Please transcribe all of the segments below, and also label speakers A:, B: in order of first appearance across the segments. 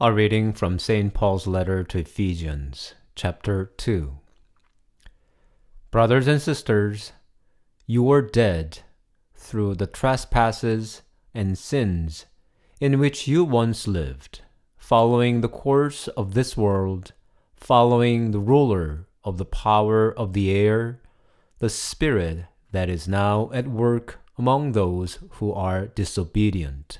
A: A reading from St. Paul's letter to Ephesians, chapter 2. Brothers and sisters, you were dead through the trespasses and sins in which you once lived, following the course of this world, following the ruler of the power of the air, the spirit that is now at work among those who are disobedient.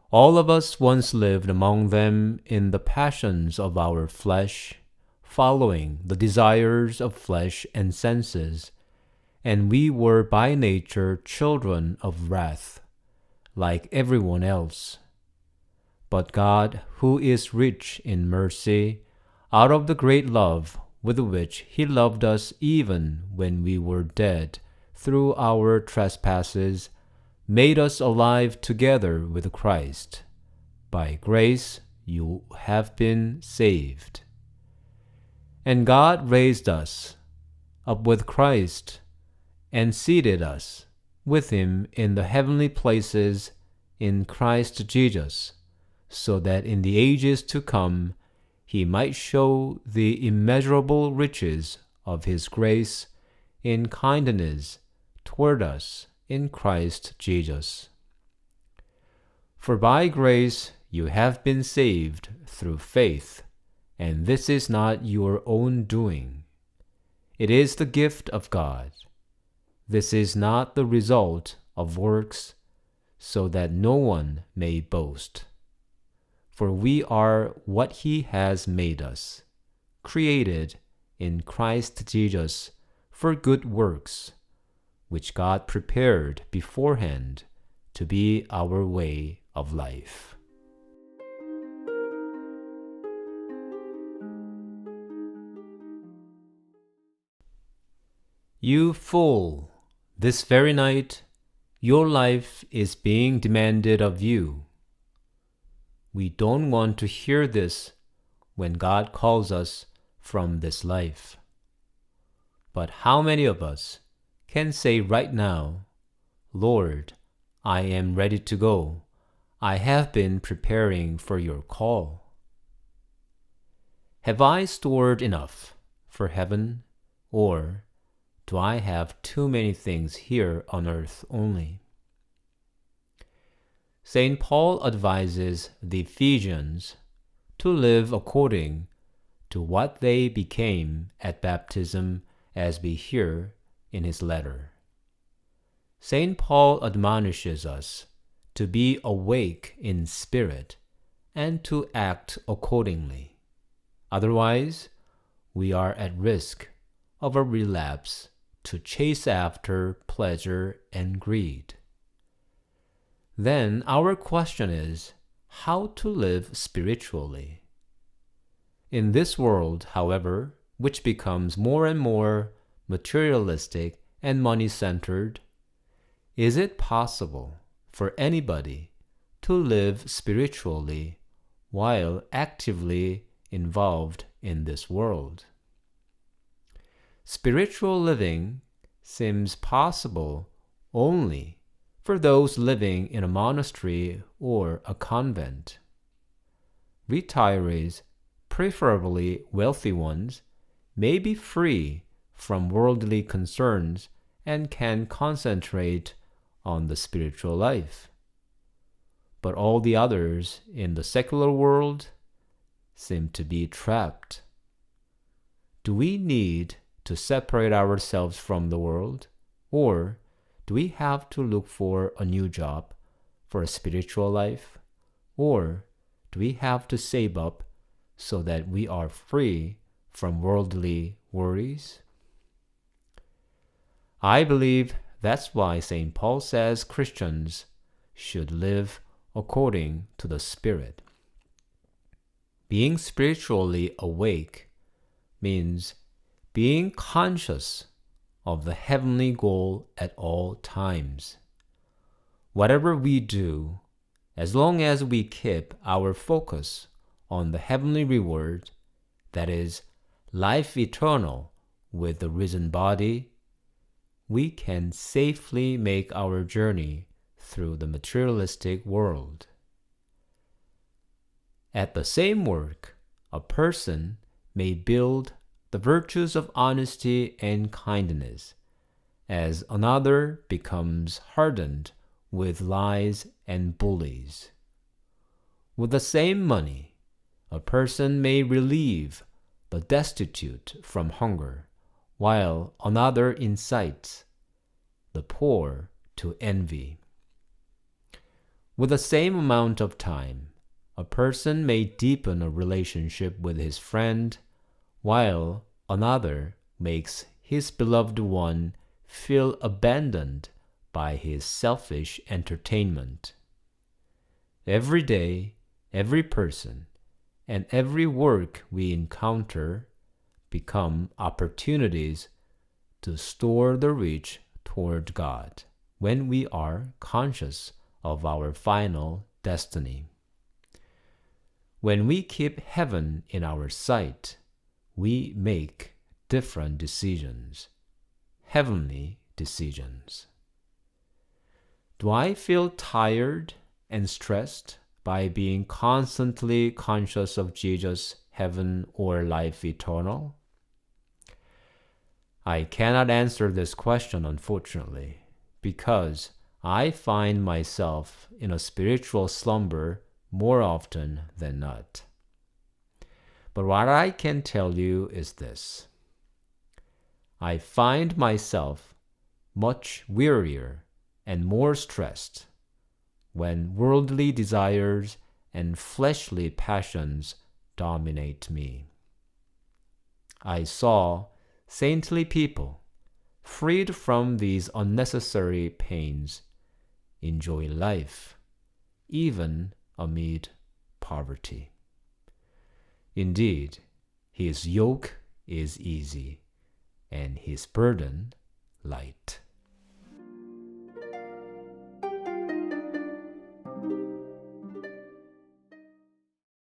A: All of us once lived among them in the passions of our flesh, following the desires of flesh and senses, and we were by nature children of wrath, like everyone else. But God, who is rich in mercy, out of the great love with which He loved us even when we were dead through our trespasses, made us alive together with Christ. By grace you have been saved. And God raised us up with Christ and seated us with Him in the heavenly places in Christ Jesus, so that in the ages to come He might show the immeasurable riches of His grace in kindness toward us in Christ Jesus. For by grace you have been saved through faith, and this is not your own doing. It is the gift of God. This is not the result of works, so that no one may boast. For we are what He has made us, created in Christ Jesus for good works, which God prepared beforehand to be our way of life. You fool! This very night, your life is being demanded of you. We don't want to hear this when God calls us from this life. But how many of us can say right now, Lord, I am ready to go. I have been preparing for your call. Have I stored enough for heaven, or do I have too many things here on earth only? St. Paul advises the Ephesians to live according to what they became at baptism, as we hear in his letter. St. Paul admonishes us to be awake in spirit and to act accordingly. Otherwise, we are at risk of a relapse to chase after pleasure and greed. Then our question is how to live spiritually. In this world, however, which becomes more and more materialistic and money-centered, is it possible for anybody to live spiritually while actively involved in this world? Spiritual living seems possible only for those living in a monastery or a convent. Retirees, preferably wealthy ones, may be free from worldly concerns and can concentrate on the spiritual life. But all the others in the secular world seem to be trapped. Do we need to separate ourselves from the world, or do we have to look for a new job for a spiritual life, or do we have to save up so that we are free from worldly worries? I believe that's why St. Paul says Christians should live according to the Spirit. Being spiritually awake means being conscious of the heavenly goal at all times. Whatever we do, as long as we keep our focus on the heavenly reward, that is, life eternal with the risen body, we can safely make our journey through the materialistic world. At the same work, a person may build the virtues of honesty and kindness, as another becomes hardened with lies and bullies. With the same money, a person may relieve the destitute from hunger, while another incites the poor to envy. With the same amount of time, a person may deepen a relationship with his friend, while another makes his beloved one feel abandoned by his selfish entertainment. Every day, every person, and every work we encounter become opportunities to store the reach toward God when we are conscious of our final destiny. When we keep heaven in our sight, we make different decisions, heavenly decisions. Do I feel tired and stressed by being constantly conscious of Jesus, heaven, or life eternal? I cannot answer this question, unfortunately, because I find myself in a spiritual slumber more often than not. But what I can tell you is this: I find myself much wearier and more stressed when worldly desires and fleshly passions dominate me. I saw saintly people, freed from these unnecessary pains, enjoy life, even amid poverty. Indeed, his yoke is easy, and his burden light.